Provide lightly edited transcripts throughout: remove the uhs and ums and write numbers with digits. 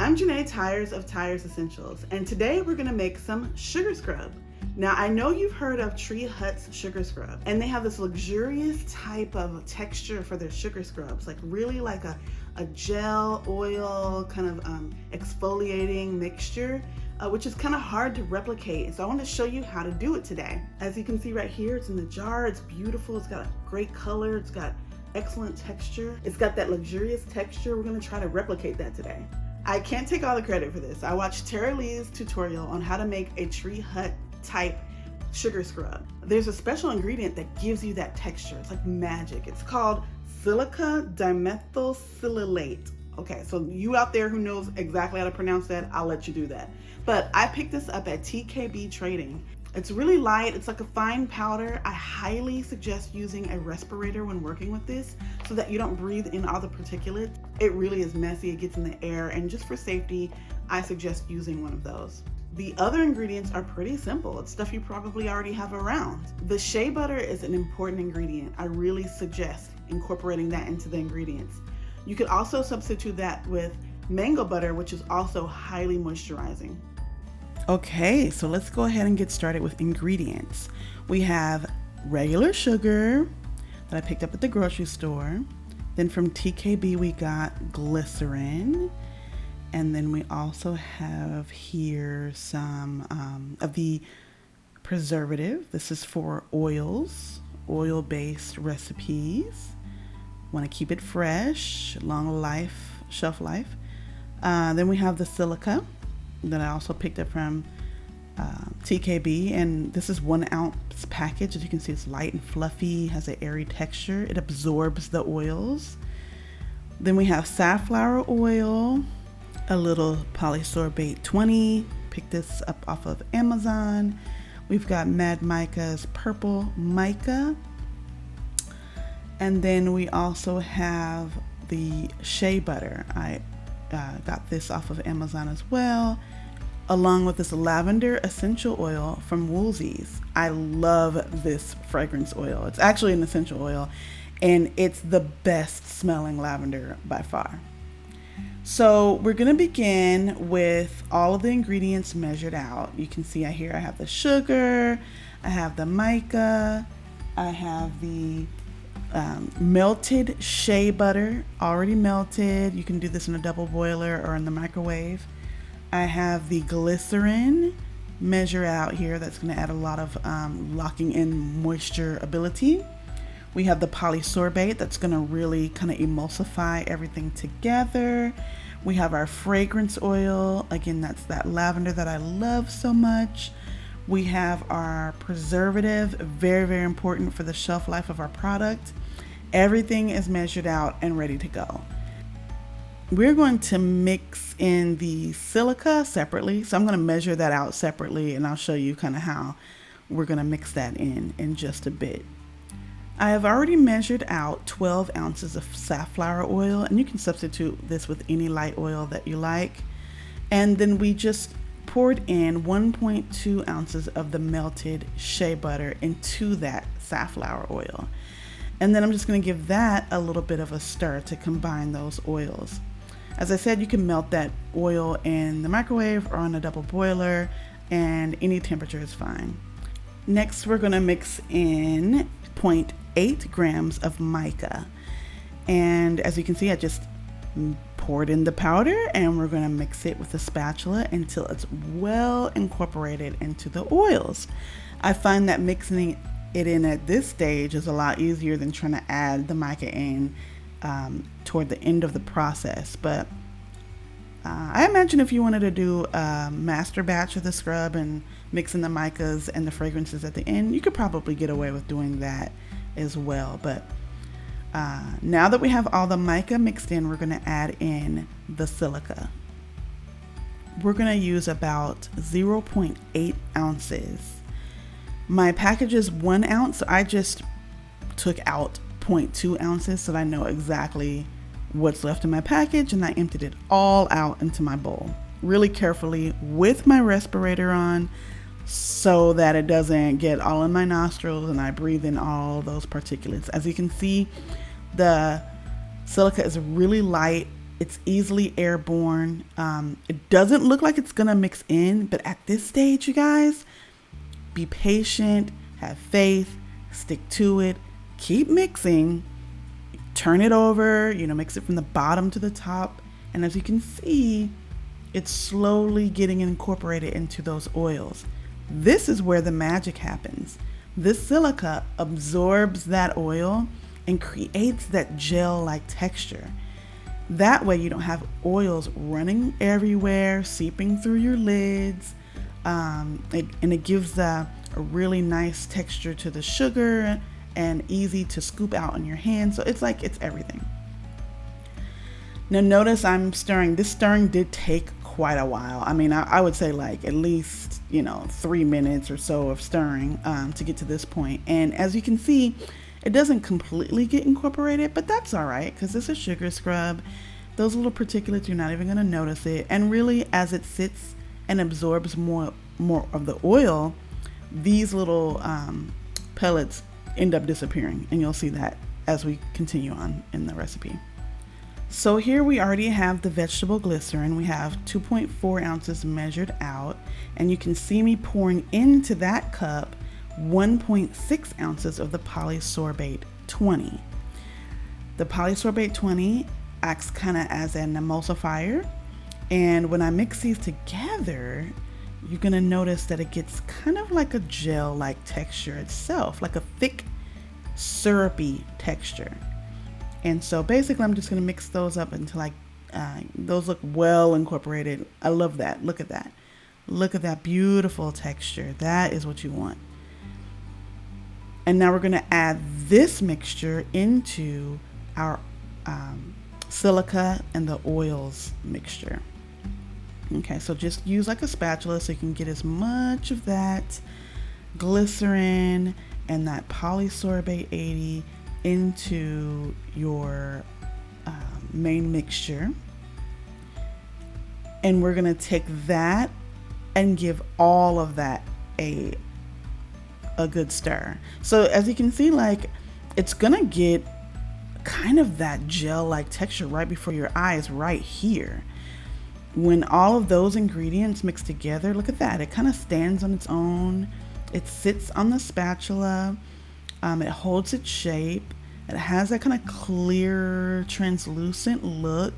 I'm Janae Tyers of Tyers Essentials, and today we're gonna make some sugar scrub. Now, I know you've heard of Tree Hut's sugar scrub, and they have this luxurious type of texture for their sugar scrubs, like really like a gel oil kind of exfoliating mixture, which is kind of hard to replicate. So I want to show you how to do it today. As you can see right here, it's in the jar, it's beautiful, it's got a great color, it's got excellent texture, it's got that luxurious texture. We're gonna try to replicate that today. I can't take all the credit for this. I watched Tara Lee's tutorial on how to make a Tree Hut type sugar scrub. There's a special ingredient that gives you that texture. It's like magic. It's called silica dimethylsilylate. Okay, so you out there who knows exactly how to pronounce that, I'll let you do that. But I picked this up at TKB Trading. It's really light, it's like a fine powder. I highly suggest using a respirator when working with this so that you don't breathe in all the particulates. It really is messy, it gets in the air, and just for safety, I suggest using one of those. The other ingredients are pretty simple. It's stuff you probably already have around. The shea butter is an important ingredient. I really suggest incorporating that into the ingredients. You could also substitute that with mango butter, which is also highly moisturizing. Okay, so let's go ahead and get started with ingredients. We have regular sugar that I picked up at the grocery store. Then from TKB we got glycerin. And then we also have here some of the preservative. This is for oils, oil-based recipes. Want to keep it fresh, long life, shelf life. Then we have the silica that I also picked up from TKB, and this is 1 ounce package. As you can see, it's light and fluffy, has an airy texture. It absorbs the oils. Then we have safflower oil, a little polysorbate 20. Picked this up off of Amazon. We've got Mad Mica's purple mica. And then we also have the shea butter. I got this off of Amazon as well, along with this lavender essential oil from Woolsey's. I love this fragrance oil. It's actually an essential oil, and it's the best smelling lavender by far. So we're gonna begin with all of the ingredients measured out. You can see here I have the sugar, I have the mica, I have the melted shea butter, already melted. You can do this in a double boiler or in the microwave. I have the glycerin measure out here. That's going to add a lot of locking in moisture ability. We have the polysorbate that's going to really kind of emulsify everything together. We have our fragrance oil. Again, that's that lavender that I love so much. We have our preservative, very, very important for the shelf life of our product. Everything is measured out and ready to go. We're going to mix in the silica separately. So I'm going to measure that out separately, and I'll show you kind of how we're going to mix that in just a bit. I have already measured out 12 ounces of safflower oil, and you can substitute this with any light oil that you like. And then we just poured in 1.2 ounces of the melted shea butter into that safflower oil. And then I'm just going to give that a little bit of a stir to combine those oils. As I said, you can melt that oil in the microwave or on a double boiler, and any temperature is fine. Next, we're going to mix in 0.8 grams of mica. And as you can see, I just poured in the powder, and we're going to mix it with a spatula until it's well incorporated into the oils. I find that mixing it in at this stage is a lot easier than trying to add the mica in toward the end of the process. But I imagine if you wanted to do a master batch of the scrub and mixing the micas and the fragrances at the end, you could probably get away with doing that as well. But now that we have all the mica mixed in, we're going to add in the silica. We're going to use about 0.8 ounces. My package is 1 ounce, so I just took out 0.2 ounces so that I know exactly what's left in my package, and I emptied it all out into my bowl really carefully with my respirator on so that it doesn't get all in my nostrils and I breathe in all those particulates. As you can see, the silica is really light It's easily airborne. It doesn't look like it's gonna mix in, but at this stage, you guys, be patient, have faith, stick to it, keep mixing, turn it over, mix it from the bottom to the top. And as you can see, it's slowly getting incorporated into those oils. This is where the magic happens. This silica absorbs that oil and creates that gel-like texture. That way you don't have oils running everywhere, seeping through your lids, and it gives a really nice texture to the sugar and easy to scoop out in your hand. So it's everything. Now notice I'm stirring. This stirring did take quite a while. I would say at least 3 minutes or so of stirring to get to this point. And as you can see, it doesn't completely get incorporated, but that's all right because this is sugar scrub. Those little particulates, you're not even going to notice it. And really, as it sits and absorbs more of the oil, these little pellets end up disappearing. And you'll see that as we continue on in the recipe. So here we already have the vegetable glycerin. We have 2.4 ounces measured out. And you can see me pouring into that cup 1.6 ounces of the polysorbate 20. The polysorbate 20 acts kind of as an emulsifier, and when I mix these together, you're gonna notice that it gets kind of like a gel-like texture itself, like a thick, syrupy texture. And so basically I'm just gonna mix those up until those look well incorporated. I love that. Look at that. Look at that beautiful texture. That is what you want. And now we're going to add this mixture into our silica and the oils mixture. Okay, so just use a spatula so you can get as much of that glycerin and that polysorbate 80 into your main mixture. And we're going to take that and give all of that a good stir. So as you can see, it's gonna get kind of that gel-like texture right before your eyes right here. When all of those ingredients mix together, look at that. It kind of stands on its own. It sits on the spatula. It holds its shape. It has that kind of clear, translucent look.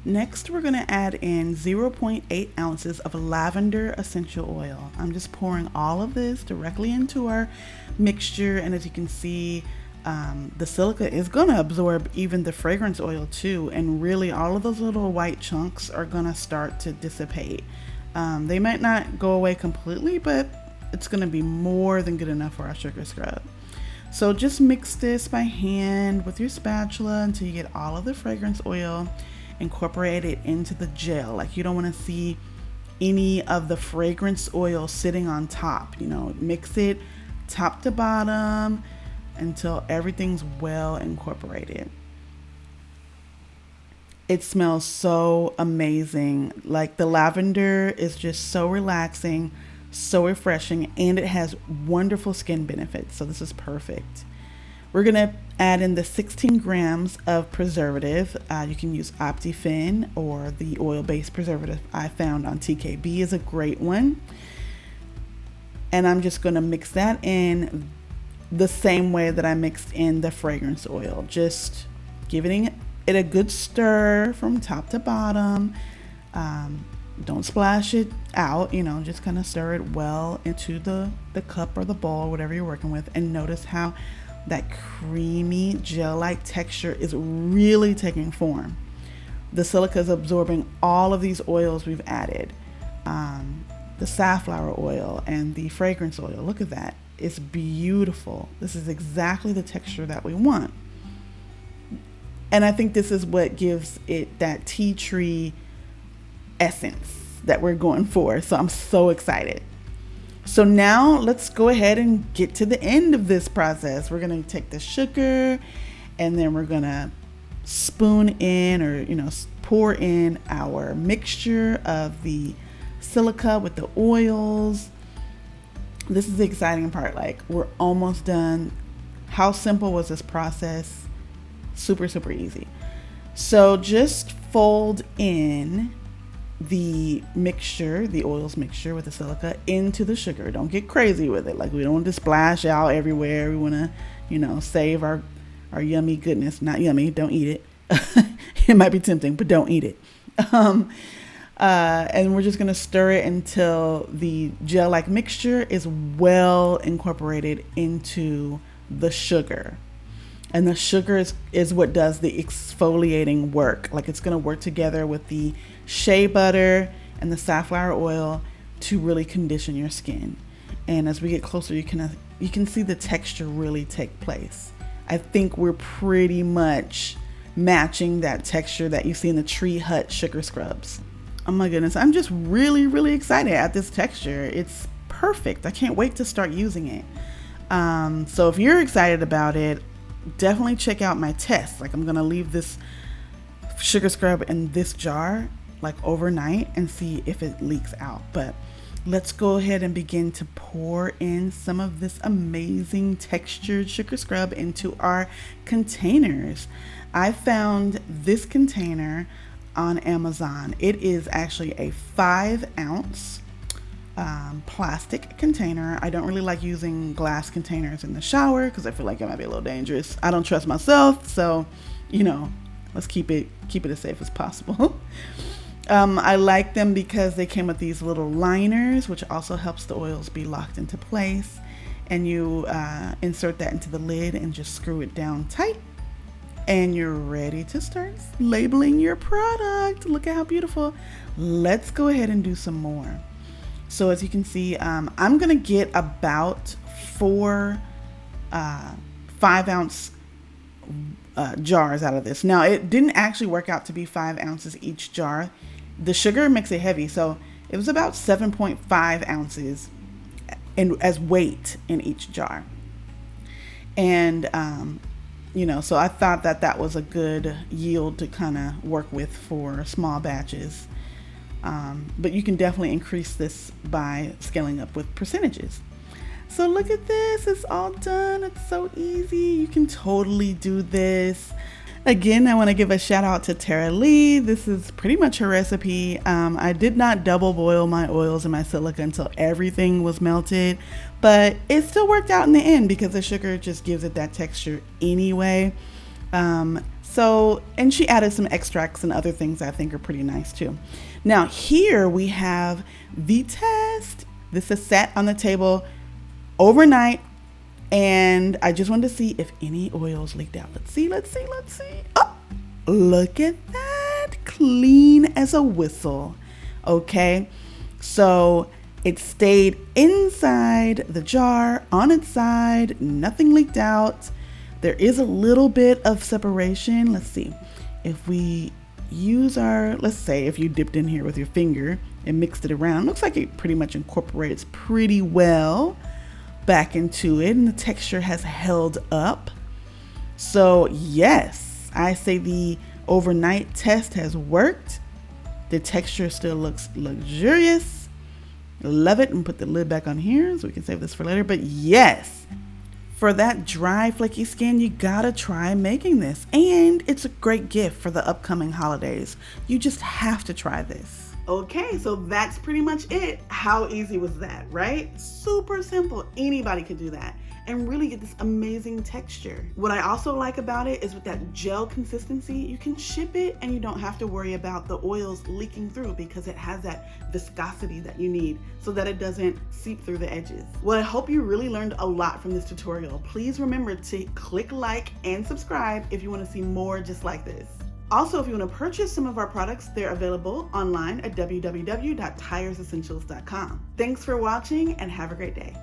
Next, we're going to add in 0.8 ounces of lavender essential oil. I'm just pouring all of this directly into our mixture. And as you can see, the silica is going to absorb even the fragrance oil too. And really all of those little white chunks are going to start to dissipate. They might not go away completely, but it's going to be more than good enough for our sugar scrub. So just mix this by hand with your spatula until you get all of the fragrance oil. Incorporate it into the gel. You don't want to see any of the fragrance oil sitting on top. Mix it top to bottom until everything's well incorporated. It smells so amazing. The lavender is just so relaxing, so refreshing, and it has wonderful skin benefits. So this is perfect. We're going to add in the 16 grams of preservative. You can use Optifin, or the oil-based preservative I found on TKB is a great one. And I'm just going to mix that in the same way that I mixed in the fragrance oil. Just giving it a good stir from top to bottom. Don't splash it out, just kind of stir it well into the cup or the bowl, whatever you're working with. And notice how that creamy gel-like texture is really taking form. The silica is absorbing all of these oils we've added. The safflower oil and the fragrance oil. Look at that. It's beautiful. This is exactly the texture that we want. And I think this is what gives it that tea tree essence that we're going for. So I'm so excited. So now let's go ahead and get to the end of this process. We're going to take the sugar and then we're going to spoon in, or pour in our mixture of the silica with the oils. This is the exciting part. We're almost done. How simple was this process? Super, super easy. So just fold in the mixture, the oils mixture with the silica into the sugar. Don't get crazy with it. Like, we don't want to splash out everywhere. We want to, save our yummy goodness. Not yummy. Don't eat it. It might be tempting, but don't eat it. And we're just going to stir it until the gel-like mixture is well incorporated into the sugar. And the sugar is what does the exfoliating work. Like, it's going to work together with the shea butter and the safflower oil to really condition your skin. And as we get closer, you can see the texture really take place. I think we're pretty much matching that texture that you see in the Tree Hut sugar scrubs. Oh my goodness, I'm just really, really excited at this texture. It's perfect. I can't wait to start using it. So if you're excited about it, definitely check out my test. Like, I'm gonna leave this sugar scrub in this jar like overnight and see if it leaks out. But let's go ahead and begin to pour in some of this amazing textured sugar scrub into our containers. I found this container on Amazon. It is actually a 5-ounce plastic container. I don't really like using glass containers in the shower because I feel like it might be a little dangerous. I don't trust myself, so let's keep it as safe as possible. I like them because they came with these little liners, which also helps the oils be locked into place. And you insert that into the lid and just screw it down tight, and you're ready to start labeling your product. Look at how beautiful. Let's go ahead and do some more. So as you can see, I'm gonna get about 4 5-ounce jars out of this. Now, it didn't actually work out to be 5 ounces each jar. The sugar makes it heavy, so it was about 7.5 ounces as weight in each jar. And so I thought that was a good yield to kind of work with for small batches. But you can definitely increase this by scaling up with percentages. So look at this, it's all done. It's so easy. You can totally do this. Again, I want to give a shout out to Tara Lee. This is pretty much her recipe. I did not double boil my oils and my silica until everything was melted, but it still worked out in the end because the sugar just gives it that texture anyway. And she added some extracts and other things I think are pretty nice too. Now here we have the test. This is sat on the table overnight, and I just wanted to see if any oils leaked out. Let's see. Oh, look at that, clean as a whistle. Okay, so it stayed inside the jar on its side, nothing leaked out. There is a little bit of separation. Let's see if we use let's say if you dipped in here with your finger and mixed it around, looks like it pretty much incorporates pretty well back into it, and the texture has held up. So yes, I say the overnight test has worked. The texture still looks luxurious. Love it. And put the lid back on here so we can save this for later. But yes, for that dry, flaky skin, you gotta try making this. And it's a great gift for the upcoming holidays. You just have to try this. Okay, so that's pretty much it. How easy was that, right? Super simple. Anybody could do that and really get this amazing texture. What I also like about it is with that gel consistency, you can ship it and you don't have to worry about the oils leaking through because it has that viscosity that you need so that it doesn't seep through the edges. Well, I hope you really learned a lot from this tutorial. Please remember to click like and subscribe if you want to see more just like this. Also, if you want to purchase some of our products, they're available online at www.tiresessentials.com. Thanks for watching and have a great day.